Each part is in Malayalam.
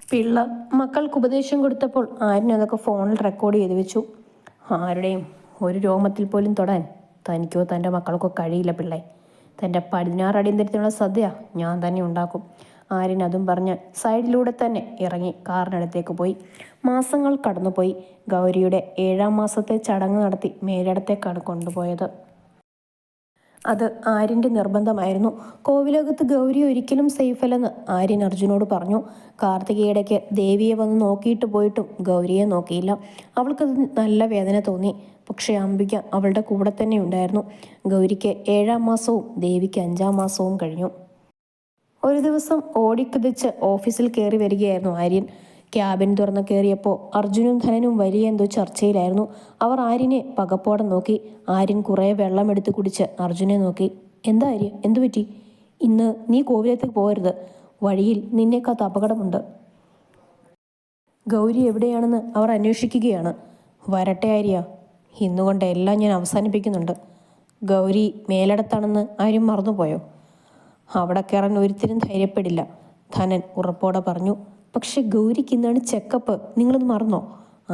പിള്ള മക്കൾക്ക് ഉപദേശം കൊടുത്തപ്പോൾ ആര്യൻ അതൊക്കെ ഫോണിൽ റെക്കോർഡ് ചെയ്ത് വെച്ചു. ആരുടെയും ഒരു രോമത്തിൽ പോലും തൊടാൻ തനിക്കോ തൻ്റെ മക്കൾക്കോ കഴിയില്ല പിള്ളേ. തൻ്റെ 16 അടിയന്തരത്തിനുള്ള സദ്യ ഞാൻ തന്നെ ഉണ്ടാക്കും. ആര്യൻ അതും പറഞ്ഞ് സൈഡിലൂടെ തന്നെ ഇറങ്ങി കാറിനടുത്തേക്ക് പോയി. മാസങ്ങൾ കടന്നുപോയി. ഗൗരിയുടെ 7ാം മാസത്തെ ചടങ്ങ് നടത്തി മേലിടത്തേക്കാണ് കൊണ്ടുപോയത്. അത് ആര്യൻ്റെ നിർബന്ധമായിരുന്നു. കോവിലകത്ത് ഗൗരി ഒരിക്കലും സേഫല്ലെന്ന് ആര്യൻ അർജുനോട് പറഞ്ഞു. കാർത്തികയിടയ്ക്ക് ദേവിയെ വന്ന് നോക്കിയിട്ട് പോയിട്ടും ഗൗരിയെ നോക്കിയില്ല. അവൾക്കത് നല്ല വേദന തോന്നി. പക്ഷേ അംബിക അവളുടെ കൂടെ തന്നെ ഉണ്ടായിരുന്നു. ഗൗരിക്ക് 7ാം മാസവും ദേവിക്ക് 5ാം മാസവും കഴിഞ്ഞു. ഒരു ദിവസം ഓടിക്കുതിച്ച് ഓഫീസിൽ കയറി വരികയായിരുന്നു ആര്യൻ. ക്യാബിൻ തുറന്ന് കയറിയപ്പോൾ അർജുനും ധനനും വലിയ എന്തോ ചർച്ചയിലായിരുന്നു. അവർ ആര്യനെ പകപ്പോടെ നോക്കി. ആര്യൻ കുറേ വെള്ളമെടുത്ത് കുടിച്ച് അർജുനെ നോക്കി. എന്താ ആര്യ, എന്തു പറ്റി? ഇന്ന് നീ കോവിലത്തേക്ക് പോകരുത്. വഴിയിൽ നിന്നെ കാത്ത് അപകടമുണ്ട്. ഗൗരി എവിടെയാണെന്ന് അവർ അന്വേഷിക്കുകയാണ്. വരട്ടെ ആര്യ, ഇന്നുകൊണ്ട് എല്ലാം ഞാൻ അവസാനിപ്പിക്കുന്നുണ്ട്. ഗൗരി മേലിടത്താണെന്ന് ആരും മറന്നുപോയോ? അവിടെ കയറാൻ ഒരുത്തിനും ധൈര്യപ്പെടില്ല, ധനൻ ഉറപ്പോടെ പറഞ്ഞു. പക്ഷെ ഗൗരിക്ക് ഇന്നാണ് ചെക്കപ്പ്, നിങ്ങളത് മറന്നോ?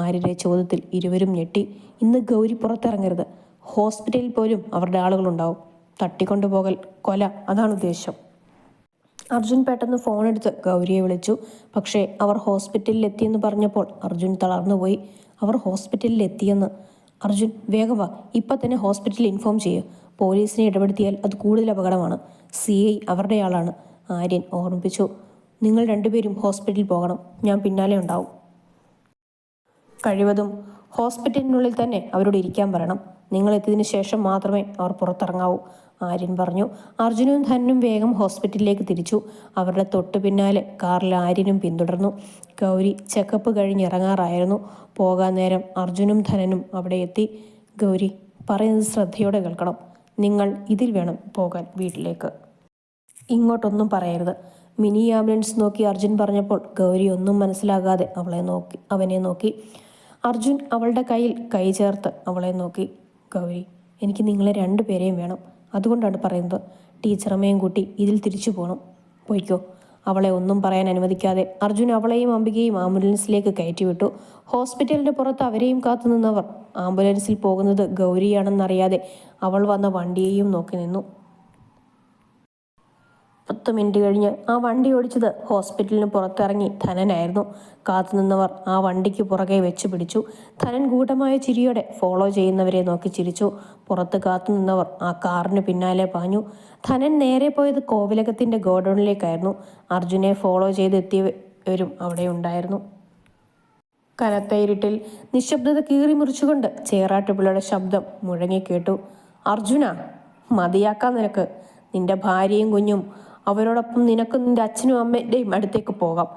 ആര്യരുടെ ചോദ്യത്തിൽ ഇരുവരും ഞെട്ടി. ഇന്ന് ഗൗരി പുറത്തിറങ്ങരുത്. ഹോസ്പിറ്റലിൽ പോലും അവരുടെ ആളുകളുണ്ടാവും. തട്ടിക്കൊണ്ടുപോകൽ, കൊല, അതാണ് ഉദ്ദേശം. അർജുൻ പെട്ടെന്ന് ഫോണെടുത്ത് ഗൗരിയെ വിളിച്ചു. പക്ഷേ അവർ ഹോസ്പിറ്റലിൽ എത്തിയെന്ന് പറഞ്ഞപ്പോൾ അർജുൻ തളർന്നുപോയി. അവർ ഹോസ്പിറ്റലിൽ എത്തിയെന്ന്? അർജുൻ, വേഗം വാ, ഇപ്പം തന്നെ ഹോസ്പിറ്റലിൽ ഇൻഫോം ചെയ്യൂ. പോലീസിനെ ഇടപെടുത്തിയാൽ അത് കൂടുതൽ അപകടമാണ്. CI അവരുടെ ആളാണ്, ആര്യൻ ഓർമ്മിപ്പിച്ചു. നിങ്ങൾ രണ്ടുപേരും ഹോസ്പിറ്റലിൽ പോകണം, ഞാൻ പിന്നാലെ ഉണ്ടാവും. കഴിവതും ഹോസ്പിറ്റലിനുള്ളിൽ തന്നെ അവരോട് ഇരിക്കാൻ പറയണം. നിങ്ങൾ എത്തിയതിനു ശേഷം മാത്രമേ അവർ പുറത്തിറങ്ങാവൂ, ആര്യൻ പറഞ്ഞു. അർജുനും ധനും വേഗം ഹോസ്പിറ്റലിലേക്ക് തിരിച്ചു. അവരുടെ തൊട്ടു പിന്നാലെ കാറിൽ ആര്യനും പിന്തുടർന്നു. ഗൗരി ചെക്കപ്പ് കഴിഞ്ഞിറങ്ങാറായിരുന്നു. പോകാൻ നേരം അർജുനും ധനനും അവിടെ എത്തി. ഗൗരി, പറയുന്നത് ശ്രദ്ധയോടെ കേൾക്കണം. നിങ്ങൾ ഇതിൽ വേണം പോകാൻ വീട്ടിലേക്ക്. ഇങ്ങോട്ടൊന്നും പറയരുത്. മിനി ആംബുലൻസ് നോക്കി അർജുൻ പറഞ്ഞപ്പോൾ ഗൗരി ഒന്നും മനസ്സിലാകാതെ അവനെ നോക്കി. അർജുൻ അവളുടെ കയ്യിൽ കൈ ചേർത്ത് അവളെ നോക്കി. ഗൗരി, എനിക്ക് നിങ്ങളെ രണ്ടുപേരെയും വേണം. അതുകൊണ്ടാണ് പറയുന്നത്. ടീച്ചറമ്മയും കൂട്ടി ഇതിൽ തിരിച്ചു പോകണം. പോയിക്കോ. അവളെ ഒന്നും പറയാൻ അനുവദിക്കാതെ അർജുൻ അവളെയും അംബികയും ആംബുലൻസിലേക്ക് കയറ്റിവിട്ടു. ഹോസ്പിറ്റലിൻ്റെ പുറത്ത് അവരെയും കാത്തു നിന്നവർ ആംബുലൻസിൽ പോകുന്നത് ഗൗരിയാണെന്നറിയാതെ അവൾ വന്ന വണ്ടിയെയും നോക്കി നിന്നു. 10 മിനിറ്റ് കഴിഞ്ഞ് ആ വണ്ടി ഓടിച്ചത് ഹോസ്പിറ്റലിന് പുറത്തിറങ്ങി ധനനായിരുന്നു. കാത്തുനിന്നവർ ആ വണ്ടിക്ക് പുറകെ വെച്ച് പിടിച്ചു. ധനൻ ഗൂഢമായ ചിരിയോടെ ഫോളോ ചെയ്യുന്നവരെ നോക്കി ചിരിച്ചു. പുറത്ത് കാത്തുനിന്നവർ ആ കാറിന് പിന്നാലെ പാഞ്ഞു. ധനൻ നേരെ പോയത് കോവിലകത്തിൻ്റെ ഗോഡൌണിലേക്കായിരുന്നു. അർജുനെ ഫോളോ ചെയ്തെത്തിയവരും അവിടെ ഉണ്ടായിരുന്നു. കനത്ത ഇരുട്ടിൽ നിശബ്ദത കീറി മുറിച്ചുകൊണ്ട് ചേറാട്ടുപിള്ളയുടെ ശബ്ദം മുഴങ്ങിക്കേട്ടു. അർജുന, മതിയാക്കാൻ നിനക്ക്. നിന്റെ ഭാര്യയും കുഞ്ഞും, അവരോടൊപ്പം നിനക്കും നിന്റെ അച്ഛനും അമ്മയുടെയും അടുത്തേക്ക് പോകാം.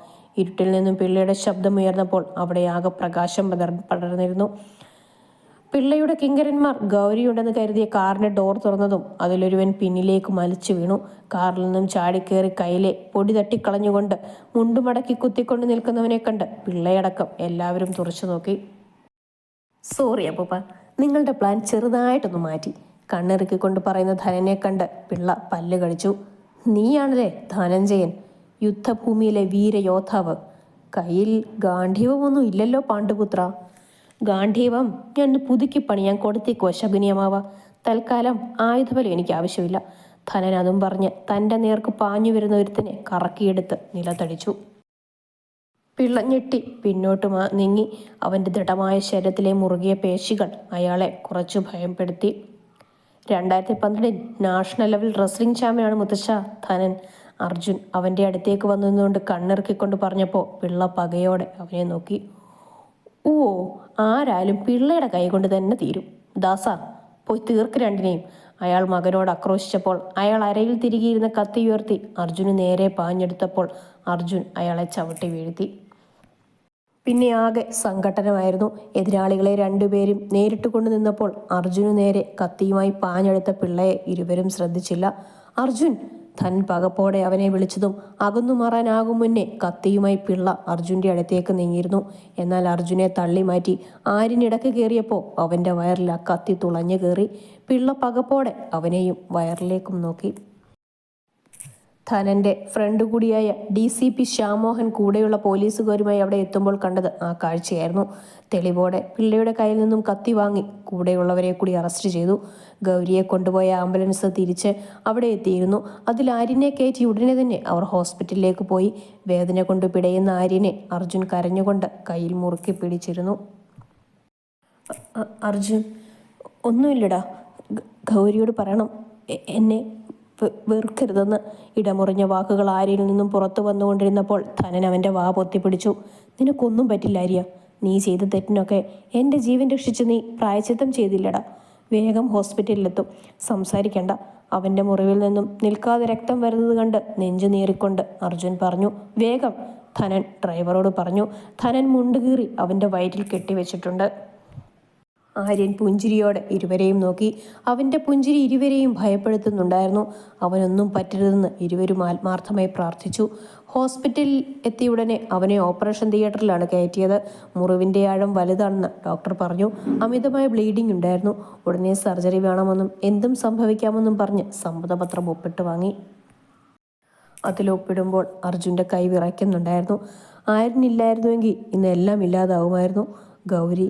ഇരുട്ടിൽ നിന്നും പിള്ളയുടെ ശബ്ദം ഉയർന്നപ്പോൾ അവിടെ ആകെ പ്രകാശം പടർന്നിരുന്നു. പിള്ളയുടെ കിങ്കരന്മാർ ഗൗരിയുണ്ടെന്ന് കരുതിയ കാറിന്റെ ഡോർ തുറന്നതും അതിലൊരുവൻ പിന്നിലേക്ക് മലിച്ചു വീണു. കാറിൽ നിന്നും ചാടിക്കേറി കയ്യിലെ പൊടി തട്ടിക്കളഞ്ഞുകൊണ്ട് മുണ്ടുമടക്കി കുത്തിക്കൊണ്ട് നിൽക്കുന്നവനെ കണ്ട് പിള്ളയടക്കം എല്ലാവരും തുറച്ചു നോക്കി. സോറി അപ്പൂപ്പ, നിങ്ങളുടെ പ്ലാൻ ചെറുതായിട്ടൊന്ന് മാറ്റി, കണ്ണിറുക്കിക്കൊണ്ട് പറയുന്ന ധനനെ കണ്ട് പിള്ള പല്ല് കടിച്ചു. നീയാണല്ലേ ധനഞ്ജയൻ, യുദ്ധഭൂമിയിലെ വീരയോദ്ധാവ്. കയ്യിൽ ഗാന്ധീവമൊന്നും ഇല്ലല്ലോ പാണ്ഡുപുത്ര. ഗാന്ധീവം ഞാൻ പുതുക്കി പണിയാൻ കൊടുത്തേക്കോ ശകുനിയമാവ. തൽക്കാലം ആയുധബലം എനിക്ക് ആവശ്യമില്ല. ധനൻ അതും പറഞ്ഞ് തൻ്റെ നേർക്ക് പാഞ്ഞു വരുന്ന ഒരുത്തിനെ കറക്കിയെടുത്ത് നിലത്തടിച്ചു. പിള്ള ഞെട്ടി പിന്നോട്ട് നീങ്ങി. അവൻ്റെ ദൃഢമായ ശരീരത്തിലെ മുറുകിയ പേശികൾ അയാളെ കുറച്ചു ഭയപ്പെടുത്തി. 2012 നാഷണൽ ലെവൽ റെസ്ലിംഗ് ചാമ്പ്യനാണ് മുത്തശ്ശ ധനൻ. അർജുൻ അവൻ്റെ അടുത്തേക്ക് വന്നതുകൊണ്ട് കണ്ണിറുക്കിക്കൊണ്ട് പറഞ്ഞപ്പോൾ പിള്ള പകയോടെ അവനെ നോക്കി. ഓ, ആരാലും പിള്ളയുടെ കൈ കൊണ്ട് തന്നെ തീരും. ദാസ, പോയി തീർക്ക് രണ്ടിനെയും. അയാൾ മകനോട് ആക്രോശിച്ചപ്പോൾ അയാൾ അരയിൽ തിരികിയിരുന്ന കത്തി ഉയർത്തി അർജുന് നേരെ പാഞ്ഞെടുത്തപ്പോൾ അർജുൻ അയാളെ ചവിട്ടി വീഴ്ത്തി. പിന്നെ ആകെ സംഘട്ടനമായിരുന്നു. എതിരാളികളെ രണ്ടുപേരും നേരിട്ട് കൊണ്ടു നിന്നപ്പോൾ അർജുനു നേരെ കത്തിയുമായി പാഞ്ഞെടുത്ത പിള്ളയെ ഇരുവരും ശ്രദ്ധിച്ചില്ല. അർജുൻ! ധൻ പകപ്പോടെ അവനെ വിളിച്ചതും അകന്നു മാറാനാകും മുന്നേ കത്തിയുമായി പിള്ള അർജുൻ്റെ അടുത്തേക്ക് നീങ്ങിയിരുന്നു. എന്നാൽ അർജുനെ തള്ളി മാറ്റി ആരിനിടക്ക് കയറിയപ്പോൾ അവൻ്റെ വയറിൽ ആ കത്തി തുളഞ്ഞു കയറി. പിള്ള പകപ്പോടെ അവനെയും വയറിലേക്കും നോക്കി. ധനന്റെ ഫ്രണ്ട് കൂടിയായ DCP ശ്യാമോഹൻ കൂടെയുള്ള പോലീസുകാരുമായി അവിടെ എത്തുമ്പോൾ കണ്ടത് ആ കാഴ്ചയായിരുന്നു. തെളിവോടെ പിള്ളയുടെ കയ്യിൽ നിന്നും കത്തി വാങ്ങി കൂടെയുള്ളവരെ കൂടി അറസ്റ്റ് ചെയ്തു. ഗൗരിയെ കൊണ്ടുപോയ ആംബുലൻസ് തിരിച്ച് അവിടെ എത്തിയിരുന്നു. അതിൽ ആര്യനെ കയറ്റി ഉടനെ തന്നെ അവർ ഹോസ്പിറ്റലിലേക്ക് പോയി. വേദന കൊണ്ട് പിടയുന്ന ആര്യനെ അർജുൻ കരഞ്ഞുകൊണ്ട് കയ്യിൽ മുറുക്കി പിടിച്ചിരുന്നു. അർജുൻ, ഒന്നുമില്ലടാ, ഗൗരിയോട് പറയണം എന്നെ വെറുക്കരുതെന്ന്. ഇടമുറിഞ്ഞ വാക്കുകൾ ആര്യയിൽ നിന്നും പുറത്തു വന്നുകൊണ്ടിരുന്നപ്പോൾ ധനൻ അവൻ്റെ വാ പൊത്തിപ്പിടിച്ചു. നിനക്കൊന്നും പറ്റില്ല ആര്യ. നീ ചെയ്ത തെറ്റിനൊക്കെ എൻ്റെ ജീവൻ രക്ഷിച്ച് നീ പ്രായശ്ചിത്തം ചെയ്തില്ലടാ. വേഗം ഹോസ്പിറ്റലിലെത്തും. സംസാരിക്കണ്ട. അവൻ്റെ മുറിവിൽ നിന്നും നിൽക്കാതെ രക്തം വരുന്നത് കണ്ട് നെഞ്ചു നീറിക്കൊണ്ട് അർജുൻ പറഞ്ഞു. വേഗം, ധനൻ ഡ്രൈവറോട് പറഞ്ഞു. ധനൻ മുണ്ടുകീറി അവൻ്റെ വയറ്റിൽ കെട്ടിവെച്ചിട്ടുണ്ട്. ആര്യൻ പുഞ്ചിരിയോടെ ഇരുവരെയും നോക്കി. അവൻ്റെ പുഞ്ചിരി ഇരുവരെയും ഭയപ്പെടുത്തുന്നുണ്ടായിരുന്നു. അവനൊന്നും പറ്റരുതെന്ന് ഇരുവരും ആത്മാർത്ഥമായി പ്രാർത്ഥിച്ചു. ഹോസ്പിറ്റലിൽ എത്തിയ ഉടനെ അവനെ ഓപ്പറേഷൻ തിയേറ്ററിലാണ് കയറ്റിയത്. മുറിവിൻ്റെ ആഴം വലുതാണെന്ന് ഡോക്ടർ പറഞ്ഞു. അമിതമായ ബ്ലീഡിംഗ് ഉണ്ടായിരുന്നു. ഉടനെ സർജറി വേണമെന്നും എന്തും സംഭവിക്കാമെന്നും പറഞ്ഞ് സമ്മതപത്രം ഒപ്പിട്ട് വാങ്ങി. അതിലൊപ്പിടുമ്പോൾ അർജുൻ്റെ കൈ വിറയ്ക്കുന്നുണ്ടായിരുന്നു. ആര്യനില്ലായിരുന്നുവെങ്കിൽ ഇന്നെല്ലാം ഇല്ലാതാവുമായിരുന്നു. ഗൗരി,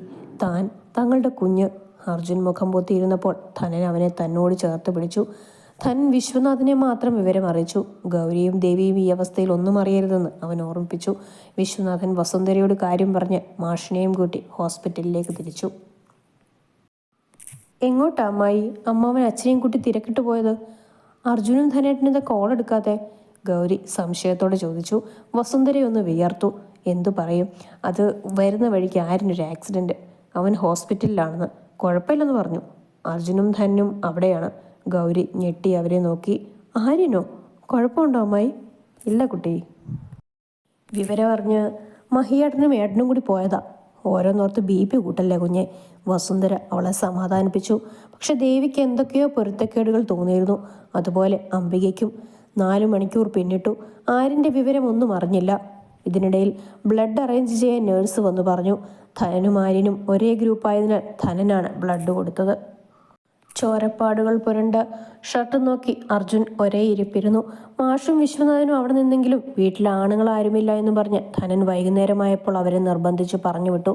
തങ്ങളുടെ കുഞ്ഞ്. അർജുൻ മുഖം പൊത്തിയിരുന്നപ്പോൾ ധനൻ അവനെ തന്നോട് ചേർത്ത് പിടിച്ചു. ധനൻ വിശ്വനാഥിനെ മാത്രം വിവരം അറിയിച്ചു. ഗൗരിയും ദേവിയും ഈ അവസ്ഥയിൽ ഒന്നും അറിയരുതെന്ന് അവൻ ഓർമ്മിപ്പിച്ചു. വിശ്വനാഥൻ വസുന്ധരയോട് കാര്യം പറഞ്ഞ് മാഷിനെയും കൂട്ടി ഹോസ്പിറ്റലിലേക്ക് തിരിച്ചു. എങ്ങോട്ടാ അമ്മായി? അമ്മാവൻ അച്ഛനെയും കൂട്ടി തിരക്കിട്ട് പോയത്? അർജുനും ധനേട്ടനെന്താ കോൾ എടുക്കാതെ? ഗൗരി സംശയത്തോടെ ചോദിച്ചു. വസുന്ധരയൊന്ന് വിയർത്തു. എന്തു പറയും? അത് വരുന്ന വഴിക്ക് ആര്യനൊരു ആക്സിഡൻറ്റ്. അവൻ ഹോസ്പിറ്റലിലാണെന്ന്. കുഴപ്പമില്ലെന്ന് പറഞ്ഞു. അർജുനും ധനും അവിടെയാണ്. ഗൗരി ഞെട്ടി അവരെ നോക്കി. ആര്യനോ? കുഴപ്പമുണ്ടോ അമ്മായി? ഇല്ല കുട്ടി. വിവരം അറിഞ്ഞ് മഹിയേട്ടനും ഏട്ടനും കൂടി പോയതാ. ഓരോന്നോർത്ത് BP കൂട്ടല്ലേ കുഞ്ഞെ. വസുന്ധര അവളെ സമാധാനിപ്പിച്ചു. പക്ഷെ ദേവിക്ക് എന്തൊക്കെയോ പൊരുത്തക്കേടുകൾ തോന്നിയിരുന്നു. അതുപോലെ അംബികയ്ക്കും. 4 മണിക്കൂർ പിന്നിട്ടു. ആര്യൻ്റെ വിവരം ഒന്നും അറിഞ്ഞില്ല. ഇതിനിടയിൽ ബ്ലഡ് അറേഞ്ച് ചെയ്യാൻ നേഴ്സ് വന്നു പറഞ്ഞു. ധനനും ആര്യനും ഒരേ ഗ്രൂപ്പായതിനാൽ ധനനാണ് ബ്ലഡ് കൊടുത്തത്. ചോരപ്പാടുകൾ പുരണ്ട ഷർട്ട് നോക്കി അർജുൻ ഒരേ ഇരിപ്പിരുന്നു. മാഷും വിശ്വനാഥനും അവിടെ നിന്നെങ്കിലും വീട്ടിലെ ആണുങ്ങൾ ആരുമില്ല എന്ന് പറഞ്ഞ് ധനൻ വൈകുന്നേരമായപ്പോൾ അവരെ നിർബന്ധിച്ച് പറഞ്ഞു വിട്ടു.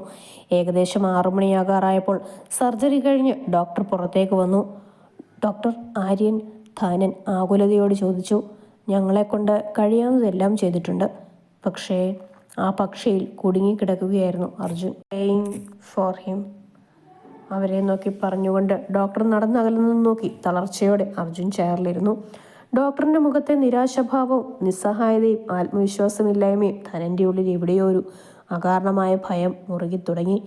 ഏകദേശം 6 മണിയാകാറായപ്പോൾ സർജറി കഴിഞ്ഞ് ഡോക്ടർ പുറത്തേക്ക് വന്നു. ഡോക്ടർ, ആര്യൻ? ധനൻ ആകുലതയോട് ചോദിച്ചു. ഞങ്ങളെക്കൊണ്ട് കഴിയാവുന്നതെല്ലാം ചെയ്തിട്ടുണ്ട്. പക്ഷേ ആ പക്ഷിയിൽ കുടുങ്ങിക്കിടക്കുകയായിരുന്നു അർജുൻ. Praying for him. അവരെ നോക്കി പറഞ്ഞുകൊണ്ട് ഡോക്ടർ നടന്നകലെന്ന് നോക്കി തളർച്ചയോടെ അർജുൻ ചെയറിലിരുന്നു. ഡോക്ടറിൻ്റെ മുഖത്തെ നിരാശഭാവവും നിസ്സഹായതയും ആത്മവിശ്വാസമില്ലായ്മയും ധനൻ്റെ ഉള്ളിൽ എവിടെയോ ഒരു അകാരണമായ ഭയം മുറുകി തുടങ്ങി.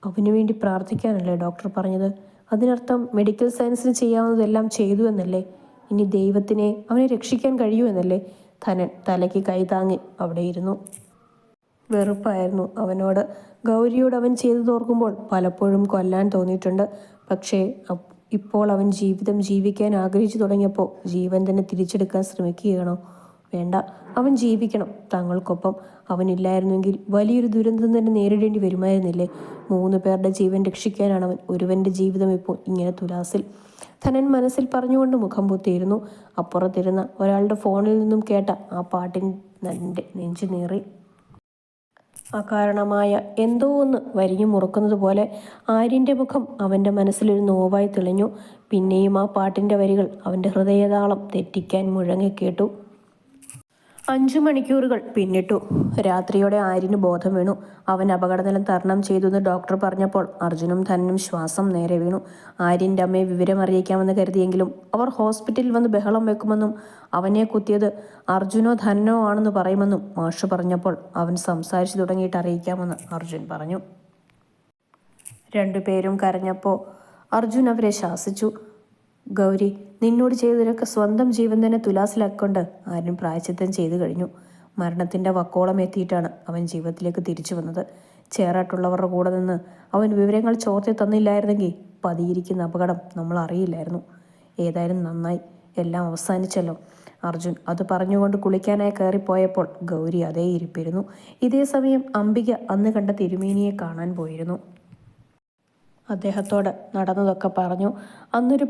അവനു വേണ്ടി പ്രാർത്ഥിക്കാനല്ലേ ഡോക്ടർ പറഞ്ഞത്? അതിനർത്ഥം മെഡിക്കൽ സയൻസിന് ചെയ്യാവുന്നതെല്ലാം ചെയ്തു എന്നല്ലേ? ഇനി ദൈവത്തിനെ അവനെ രക്ഷിക്കാൻ കഴിയൂ എന്നല്ലേ? ധനൻ തലയ്ക്ക് കൈ താങ്ങി അവിടെ ഇരുന്നു. വെറുപ്പായിരുന്നു അവനോട്. ഗൗരിയോട് അവൻ ചെയ്തു തോർക്കുമ്പോൾ പലപ്പോഴും കൊല്ലാൻ തോന്നിയിട്ടുണ്ട്. പക്ഷേ ഇപ്പോൾ അവൻ ജീവിതം ജീവിക്കാൻ ആഗ്രഹിച്ചു തുടങ്ങിയപ്പോൾ ജീവൻ തന്നെ തിരിച്ചെടുക്കാൻ ശ്രമിക്കുകയാണോ? വേണ്ട, അവൻ ജീവിക്കണം തങ്ങൾക്കൊപ്പം. അവനില്ലായിരുന്നെങ്കിൽ വലിയൊരു ദുരന്തം തന്നെ നേരിടേണ്ടി വരുമായിരുന്നില്ലേ? 3 പേരുടെ ജീവൻ രക്ഷിക്കാനാണ് അവൻ. ഒരുവൻ്റെ ജീവിതം ഇപ്പോൾ ഇങ്ങനെ തുലാസിൽ. ധനൻ മനസ്സിൽ പറഞ്ഞുകൊണ്ട് മുഖം പൊത്തിയിരുന്നു. അപ്പുറത്തിരുന്ന ഒരാളുടെ ഫോണിൽ നിന്നും കേട്ട ആ പാട്ടിൻ നെഞ്ചു നീറി. അകാരണമായ എന്തോ ഒന്ന് വരിഞ്ഞു മുറുക്കുന്നത് പോലെ ആര്യൻ്റെ മുഖം അവൻ്റെ മനസ്സിലൊരു നോവായി തെളിഞ്ഞു. പിന്നെയും ആ പാട്ടിൻ്റെ വരികൾ അവൻ്റെ ഹൃദയതാളം തെറ്റിക്കാൻ മുഴങ്ങിക്കേട്ടു. 5 മണിക്കൂറുകൾ പിന്നിട്ടു. രാത്രിയോടെ ആര്യന് ബോധം വീണു. അവൻ അപകടനില തരണം ചെയ്തുവെന്ന് ഡോക്ടർ പറഞ്ഞപ്പോൾ അർജുനും ധനനും ശ്വാസം നേരെ വീണു. ആര്യൻ്റെ അമ്മയെ വിവരം അറിയിക്കാമെന്ന് കരുതിയെങ്കിലും അവർ ഹോസ്പിറ്റലിൽ വന്ന് ബഹളം വെക്കുമെന്നും അവനെ കുത്തിയത് അർജുനോ ധനനോ ആണെന്ന് പറയുമെന്നും മാഷ് പറഞ്ഞപ്പോൾ അവൻ സംസാരിച്ചു തുടങ്ങിയിട്ട് അറിയിക്കാമെന്ന് അർജുൻ പറഞ്ഞു. 2 പേരും കരഞ്ഞപ്പോൾ അർജുൻ അവരെ ശാസിച്ചു. ഗൗരി, നിന്നോട് ചെയ്തതിനൊക്കെ സ്വന്തം ജീവൻ തന്നെ തുലാസിലാക്കൊണ്ട് ആര്യൻ പ്രായശ്ചിത്തം ചെയ്തു കഴിഞ്ഞു. മരണത്തിൻ്റെ വക്കോളം എത്തിയിട്ടാണ് അവൻ ജീവിതത്തിലേക്ക് തിരിച്ചു വന്നത്. ചേറാട്ടുള്ളവരുടെ കൂടെ നിന്ന് അവൻ വിവരങ്ങൾ ചോർത്തി തന്നില്ലായിരുന്നെങ്കിൽ പതിയിരിക്കുന്ന അപകടം നമ്മൾ അറിയില്ലായിരുന്നു. ഏതായാലും നന്നായി, എല്ലാം അവസാനിച്ചല്ലോ. അർജുൻ അത് പറഞ്ഞുകൊണ്ട് കുളിക്കാനായി കയറിപ്പോയപ്പോൾ ഗൗരി അതേ ഇരിപ്പിരുന്നു. ഇതേ സമയം അംബിക അന്ന് കണ്ട തിരുമേനിയെ കാണാൻ പോയിരുന്നു. അദ്ദേഹത്തോട് നടന്നതൊക്കെ പറഞ്ഞു. അന്നൊരു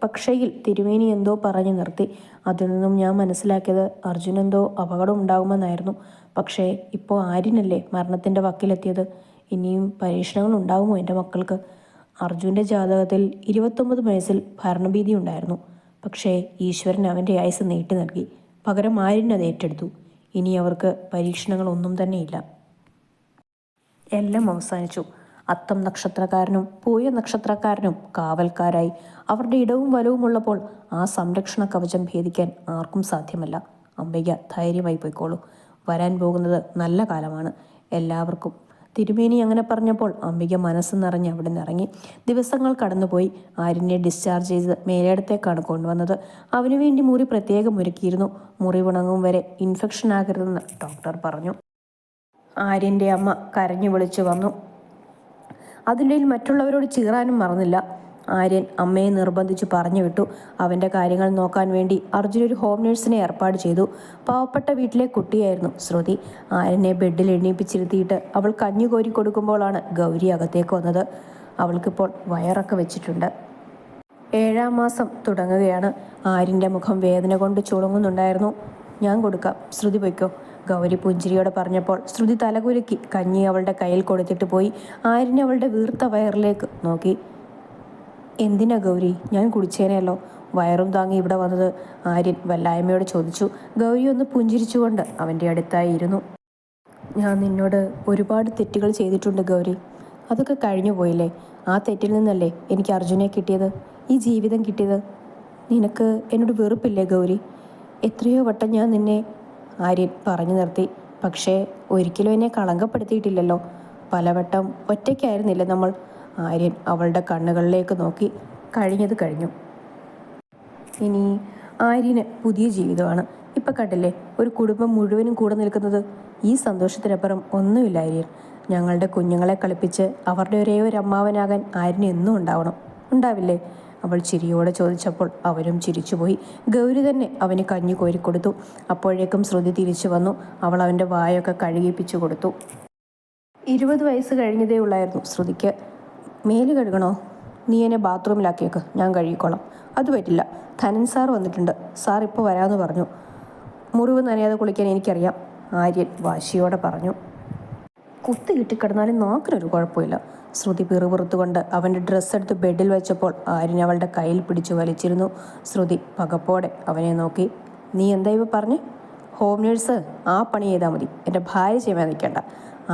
പക്ഷയിൽ തിരുമേനി എന്തോ പറഞ്ഞു നിർത്തി. അതിൽ നിന്നും ഞാൻ മനസ്സിലാക്കിയത് അർജുൻ എന്തോ അപകടം ഉണ്ടാകുമെന്നായിരുന്നു. പക്ഷേ ഇപ്പോൾ ആര്യനല്ലേ മരണത്തിൻ്റെ വക്കിലെത്തിയത്. ഇനിയും പരീക്ഷണങ്ങൾ ഉണ്ടാകുമോ എൻ്റെ മക്കൾക്ക്? അർജുൻ്റെ ജാതകത്തിൽ 29 വയസ്സിൽ ഭരണഭീതി ഉണ്ടായിരുന്നു. പക്ഷേ ഈശ്വരൻ അവൻ്റെ ആയുസ് നീട്ടി നൽകി. പകരം ആര്യൻ അത് ഏറ്റെടുത്തു. ഇനി അവർക്ക് പരീക്ഷണങ്ങളൊന്നും തന്നെയില്ല. എല്ലാം അവസാനിച്ചു. അത്തം നക്ഷത്രക്കാരനും പൂയ നക്ഷത്രക്കാരനും കാവൽക്കാരായി. അവരുടെ ഇടവും വലവും ഉള്ളപ്പോൾ ആ സംരക്ഷണ കവചം ഭേദിക്കാൻ ആർക്കും സാധ്യമല്ല. അംബിക ധൈര്യമായി പോയിക്കോളൂ. വരാൻ പോകുന്നത് നല്ല കാലമാണ് എല്ലാവർക്കും. തിരുമേനി അങ്ങനെ പറഞ്ഞപ്പോൾ അംബിക മനസ്സ് നിറഞ്ഞ് അവിടെ നിന്ന് ഇറങ്ങി. ദിവസങ്ങൾ കടന്നുപോയി. ആര്യനെ ഡിസ്ചാർജ് ചെയ്ത് മേലേടത്തേക്കാണ് കൊണ്ടുവന്നത്. അവനു വേണ്ടി മുറി പ്രത്യേകം ഒരുക്കിയിരുന്നു. മുറിവുണങ്ങും വരെ ഇൻഫെക്ഷൻ ആകരുതെന്ന് ഡോക്ടർ പറഞ്ഞു. ആര്യൻ്റെ അമ്മ കരഞ്ഞു വിളിച്ചു വന്നു. അതിനിടയിൽ മറ്റുള്ളവരോട് ചീറാനും മറന്നില്ല. ആര്യൻ അമ്മയെ നിർബന്ധിച്ച് പറഞ്ഞു വിട്ടു. അവൻ്റെ കാര്യങ്ങൾ നോക്കാൻ വേണ്ടി അർജുൻ ഒരു ഹോം നേഴ്സിനെ ഏർപ്പാട് ചെയ്തു. പാവപ്പെട്ട വീട്ടിലെ കുട്ടിയായിരുന്നു ശ്രുതി. ആര്യനെ ബെഡിൽ എണ്ണീപ്പിച്ചിരുത്തിയിട്ട് അവൾ കഞ്ഞി കോരി കൊടുക്കുമ്പോഴാണ് ഗൗരി അകത്തേക്ക് വന്നത്. അവൾക്കിപ്പോൾ വയറൊക്കെ വെച്ചിട്ടുണ്ട്. 7-ാം മാസം തുടങ്ങുകയാണ്. ആര്യൻ്റെ മുഖം വേദന കൊണ്ട് ചുളുങ്ങുന്നുണ്ടായിരുന്നു. ഞാൻ കൊടുക്കാം, ശ്രുതി പൊയ്ക്കോ, ഗൗരി പുഞ്ചിരിയോടെ പറഞ്ഞപ്പോൾ ശ്രുതി തലകുലുക്കി കഞ്ഞി അവളുടെ കയ്യിൽ കൊടുത്തിട്ട് പോയി. ആര്യൻ അവളുടെ വീർത്ത വയറിലേക്ക് നോക്കി. എന്തിനാ ഗൗരി? ഞാൻ കുടിച്ചേനെയല്ലോ. വയറും താങ്ങി ഇവിടെ വന്നത്? ആര്യൻ വല്ലായ്മയോട് ചോദിച്ചു. ഗൗരി ഒന്ന് പുഞ്ചിരിച്ചുകൊണ്ട് അവൻ്റെ അടുത്തായി ഇരുന്നു. ഞാൻ നിന്നോട് ഒരുപാട് തെറ്റുകൾ ചെയ്തിട്ടുണ്ട് ഗൗരി. അതൊക്കെ കഴിഞ്ഞു പോയില്ലേ? ആ തെറ്റിൽ നിന്നല്ലേ എനിക്ക് അർജുനെ കിട്ടിയത്, ഈ ജീവിതം കിട്ടിയത്. നിനക്ക് എന്നോട് വെറുപ്പില്ലേ ഗൗരി? എത്രയോ വട്ടം ഞാൻ നിന്നെ... ആര്യൻ പറഞ്ഞു നിർത്തി. പക്ഷേ ഒരിക്കലും എന്നെ കളങ്കപ്പെടുത്തിയിട്ടില്ലല്ലോ. പലവട്ടം ഒറ്റയ്ക്കായിരുന്നില്ല നമ്മൾ. ആര്യൻ അവളുടെ കണ്ണുകളിലേക്ക് നോക്കി. കഴിഞ്ഞത് കഴിഞ്ഞു. ഇനി ആര്യന് പുതിയ ജീവിതമാണ്. ഇപ്പം കണ്ടില്ലേ, ഒരു കുടുംബം മുഴുവനും കൂടെ നിൽക്കുന്നത്. ഈ സന്തോഷത്തിനപ്പുറം ഒന്നുമില്ല ആര്യൻ. ഞങ്ങളുടെ കുഞ്ഞുങ്ങളെ കളിപ്പിച്ച് അവരുടെ ഒരേ ഒരു അമ്മാവനാകാൻ ആര്യന് എന്നും ഉണ്ടാവണം. ഉണ്ടാവില്ലേ? അവൾ ചിരിയോടെ ചോദിച്ചപ്പോൾ അവനും ചിരിച്ചുപോയി. ഗൗരി തന്നെ അവന് കഞ്ഞി കോരിക്കൊടുത്തു. അപ്പോഴേക്കും ശ്രുതി തിരിച്ചു വന്നു. അവൾ അവൻ്റെ വായൊക്കെ കഴുകിപ്പിച്ചു കൊടുത്തു. 20 വയസ്സ് കഴിഞ്ഞതേ ഉള്ളായിരുന്നു ശ്രുതിക്ക്. മേല് കഴുകണോ? നീ എന്നെ ബാത്റൂമിലാക്കിയേക്ക്, ഞാൻ കഴുകിക്കോളാം. അത് പറ്റില്ല, ധനൻ സാർ വന്നിട്ടുണ്ട്. സാർ ഇപ്പോൾ വരാമെന്ന് പറഞ്ഞു. മുറിവ് നനയാതെ കുളിക്കാൻ എനിക്കറിയാം, ആര്യൻ വാശിയോടെ പറഞ്ഞു. കുത്തി കിട്ടിക്കിടന്നാലും നോക്കിനൊരു കുഴപ്പമില്ല. ശ്രുതി പിറുപിറുത്തുകൊണ്ട് അവൻ്റെ ഡ്രസ്സ് എടുത്ത് ബെഡിൽ വെച്ചപ്പോൾ ആര്യൻ അവളുടെ കയ്യിൽ പിടിച്ചു വലിച്ചിരുന്നു. ശ്രുതി പകപ്പോടെ അവനെ നോക്കി. നീ എന്താ ഇവ പറഞ്ഞ്? ഹോം നേഴ്സ് ആ പണി ചെയ്താൽ മതി, എൻ്റെ ഭാര്യ ചെയ്യാൻ നിൽക്കേണ്ട,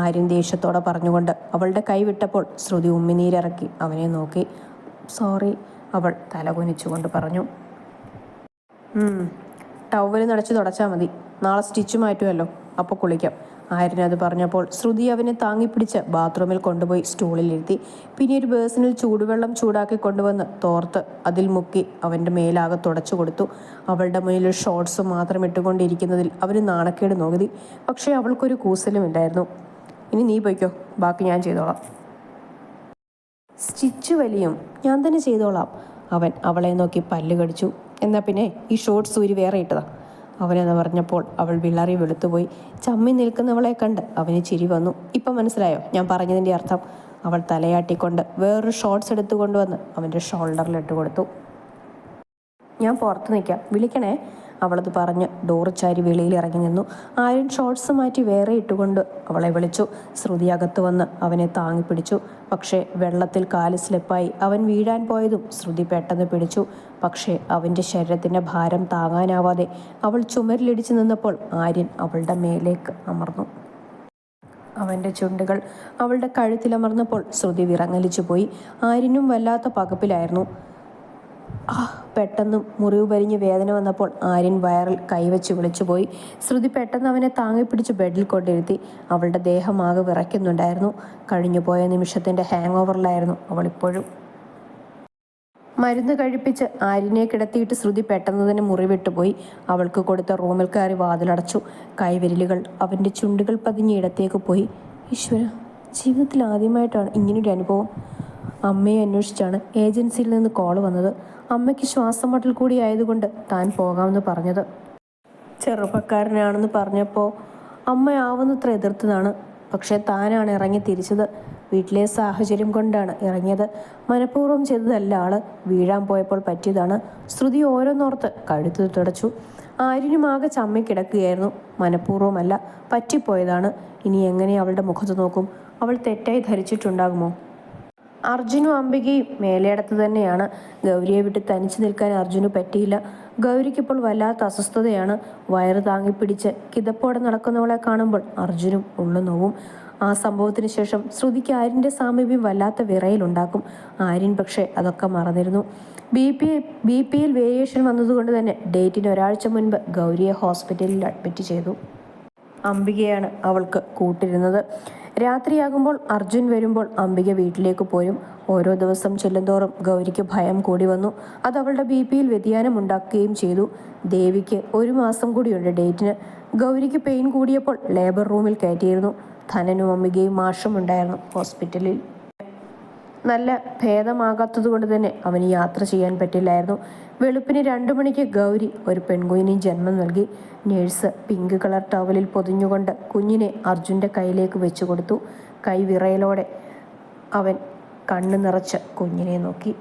ആര്യൻ ദേഷ്യത്തോടെ പറഞ്ഞുകൊണ്ട് അവളുടെ കൈ വിട്ടപ്പോൾ ശ്രുതി ഉമ്മിനീരിറക്കി അവനെ നോക്കി. സോറി, അവൾ തലകുനിച്ചുകൊണ്ട് പറഞ്ഞു. ടവൽ നടച്ച് തുടച്ചാൽ മതി, നാളെ സ്റ്റിച്ച് മാറ്റുമല്ലോ, അപ്പോൾ കുളിക്കാം. ആര്യൻ അത് പറഞ്ഞപ്പോൾ ശ്രുതി അവനെ താങ്ങിപ്പിടിച്ച് ബാത്റൂമിൽ കൊണ്ടുപോയി സ്റ്റൂളിലിരുത്തി. പിന്നെ ഒരു ബേസിനിൽ ചൂടുവെള്ളം ചൂടാക്കി കൊണ്ടുവന്ന് തോർത്ത് അതിൽ മുക്കി അവൻ്റെ മേലാകെ തുടച്ചു കൊടുത്തു. അവളുടെ മുന്നിൽ ഷോർട്സ് മാത്രം ഇട്ടുകൊണ്ടിരിക്കുന്നതിൽ അവന് നാണക്കേട് നോക്കി. പക്ഷേ അവൾക്കൊരു കൂസലുമില്ലായിരുന്നു. ഇനി നീ പോയിക്കോ, ബാക്കി ഞാൻ ചെയ്തോളാം. സ്റ്റിച്ച് വലിയും ഞാൻ തന്നെ ചെയ്തോളാം. അവൻ അവളെ നോക്കി പല്ല് കടിച്ചു. എന്നാൽ പിന്നെ ഈ ഷോർട്സ് ഊരി വേറെ ഇട്ടതാ, അവനെന്ന് പറഞ്ഞപ്പോൾ അവൾ വിളറി വെളുത്തുപോയി. ചമ്മി നിൽക്കുന്നവളെ കണ്ട് അവന് ചിരി വന്നു. ഇപ്പം മനസ്സിലായോ ഞാൻ പറഞ്ഞതിൻ്റെ അർത്ഥം? അവൾ തലയാട്ടിക്കൊണ്ട് വേറൊരു ഷോർട്സ് എടുത്തു കൊണ്ടുവന്ന് അവൻ്റെ ഷോൾഡറിലിട്ട് കൊടുത്തു. ഞാൻ പുറത്ത് നിൽക്കാം, വിളിക്കണേ, അവളത് പറഞ്ഞ് ഡോർ ചാരി വെളിയിൽ ഇറങ്ങി നിന്നു. ആര്യൻ ഷോർട്സ് മാറ്റി വേറെ ഇട്ടുകൊണ്ട് അവളെ വിളിച്ചു. ശ്രുതി അകത്ത് വന്ന് അവനെ താങ്ങി പിടിച്ചു. പക്ഷേ വെള്ളത്തിൽ കാല് സ്ലിപ്പായി അവൻ വീഴാൻ പോയതും ശ്രുതി പെട്ടെന്ന് പിടിച്ചു. പക്ഷേ അവൻ്റെ ശരീരത്തിൻ്റെ ഭാരം താങ്ങാനാവാതെ അവൾ ചുമരിലിടിച്ചു നിന്നപ്പോൾ ആര്യൻ അവളുടെ മേലേക്ക് അമർന്നു. അവൻ്റെ ചുണ്ടുകൾ അവളുടെ കഴുത്തിലമർന്നപ്പോൾ ശ്രുതി വിറങ്ങലിച്ചു പോയി. ആര്യനും വല്ലാത്ത പകപ്പിലായിരുന്നു. പെട്ടെന്ന് മുറിവ് പരിഞ്ഞ് വേദന വന്നപ്പോൾ ആര്യൻ വയറിൽ കൈവച്ച് വിളിച്ചുപോയി. ശ്രുതി പെട്ടെന്ന് അവനെ താങ്ങിപ്പിടിച്ച് ബെഡിൽ കൊണ്ടിരുത്തി. അവളുടെ ദേഹമാകെ വിറയ്ക്കുന്നുണ്ടായിരുന്നു. കഴിഞ്ഞുപോയ നിമിഷത്തിൻ്റെ ഹാങ് ഓവറിലായിരുന്നു അവളിപ്പോഴും. മരുന്ന് കഴിപ്പിച്ച് ആര്യനെ കിടത്തിയിട്ട് ശ്രുതി പെട്ടെന്ന് തന്നെ മുറിവിട്ടുപോയി. അവൾക്ക് കൊടുത്ത റൂമിൽ കയറി വാതിലടച്ചു. കൈവിരലുകൾ അവൻ്റെ ചുണ്ടുകൾ പതിഞ്ഞ് ഇടത്തേക്ക് പോയി. ഈശ്വര, ജീവിതത്തിൽ ആദ്യമായിട്ടാണ് ഇങ്ങനൊരു അനുഭവം. അമ്മയെ അന്വേഷിച്ചാണ് ഏജൻസിയിൽ നിന്ന് കോൾ വന്നത്. അമ്മയ്ക്ക് ശ്വാസം മുട്ടൽ കൂടി ആയതുകൊണ്ട് താൻ പോകാമെന്ന് പറഞ്ഞത്. ചെറുപ്പക്കാരനാണെന്ന് പറഞ്ഞപ്പോൾ അമ്മ ആവുന്നത്ര എതിർത്തതാണ്. പക്ഷേ താനാണ് ഇറങ്ങി തിരിച്ചത്. വീട്ടിലെ സാഹചര്യം കൊണ്ടാണ് ഇറങ്ങിയത്. മനഃപൂർവ്വം ചെയ്തതല്ല ആള്. വീഴാൻ പോയപ്പോൾ പറ്റിയതാണ്. ശ്രുതി ഓരോന്നോർത്ത് കഴുത്ത് തുടച്ചു. ആര്യനും ആകെ ചമ്മിക്കിടക്കുകയായിരുന്നു. മനഃപൂർവ്വമല്ല, പറ്റിപ്പോയതാണ്. ഇനി എങ്ങനെ അവളുടെ മുഖത്ത് നോക്കും? അവൾ തെറ്റായി ധരിച്ചിട്ടുണ്ടാകുമോ? അർജുനും അംബികയും മേലേടത്ത് തന്നെയാണ്. ഗൗരിയെ വിട്ട് തനിച്ചു നിൽക്കാൻ അർജുന് പറ്റിയില്ല. ഗൗരിക്കിപ്പോൾ വല്ലാത്ത അസ്വസ്ഥതയാണ്. വയറ് താങ്ങിപ്പിടിച്ച് കിതപ്പോടെ നടക്കുന്നവളെ കാണുമ്പോൾ അർജുനും ഉള്ളു നോവും. ആ സംഭവത്തിന് ശേഷം ശ്രുതിക്ക് ആര്യൻ്റെ സാമീപ്യം വല്ലാത്ത വിറയിലുണ്ടാക്കും. ആര്യൻ പക്ഷേ അതൊക്കെ മറന്നിരുന്നു. ബി പിയിൽ വേരിയേഷൻ വന്നതുകൊണ്ട് തന്നെ ഡേറ്റിന് ഒരാഴ്ച മുൻപ് ഗൗരിയെ ഹോസ്പിറ്റലിൽ അഡ്മിറ്റ് ചെയ്തു. അംബികയാണ് അവൾക്ക് കൂട്ടിരുന്നത്. രാത്രിയാകുമ്പോൾ അർജുൻ വരുമ്പോൾ അംബിക വീട്ടിലേക്ക് പോരും. ഓരോ ദിവസം ചെല്ലുന്തോറും ഗൗരിക്ക് ഭയം കൂടി വന്നു. അത് അവളുടെ ബി പിയിൽ വ്യതിയാനം ഉണ്ടാക്കുകയും ചെയ്തു. ദേവിക്ക് 1 മാസം കൂടിയുണ്ട് ഡേറ്റിന്. ഗൗരിക്ക് പെയിൻ കൂടിയപ്പോൾ ലേബർ റൂമിൽ കയറ്റിയിരുന്നു. ധനനും അംബികയും മാഷും ഉണ്ടായിരുന്നു ഹോസ്പിറ്റലിൽ. നല്ല ഭേദമാകാത്തതുകൊണ്ട് തന്നെ അവന് യാത്ര ചെയ്യാൻ പറ്റില്ലായിരുന്നു. വെളുപ്പിന് 2 മണിക്ക് ഗൗരി ഒരു പെൺകുഞ്ഞിന് ജന്മം നൽകി. നേഴ്സ് പിങ്ക് കളർ ടവലിൽ പൊതിഞ്ഞുകൊണ്ട് കുഞ്ഞിനെ അർജുൻ്റെ കയ്യിലേക്ക് വെച്ചു കൊടുത്തു. കൈ വിറയലോടെ അവൻ കണ്ണു നിറച്ച് കുഞ്ഞിനെ നോക്കി.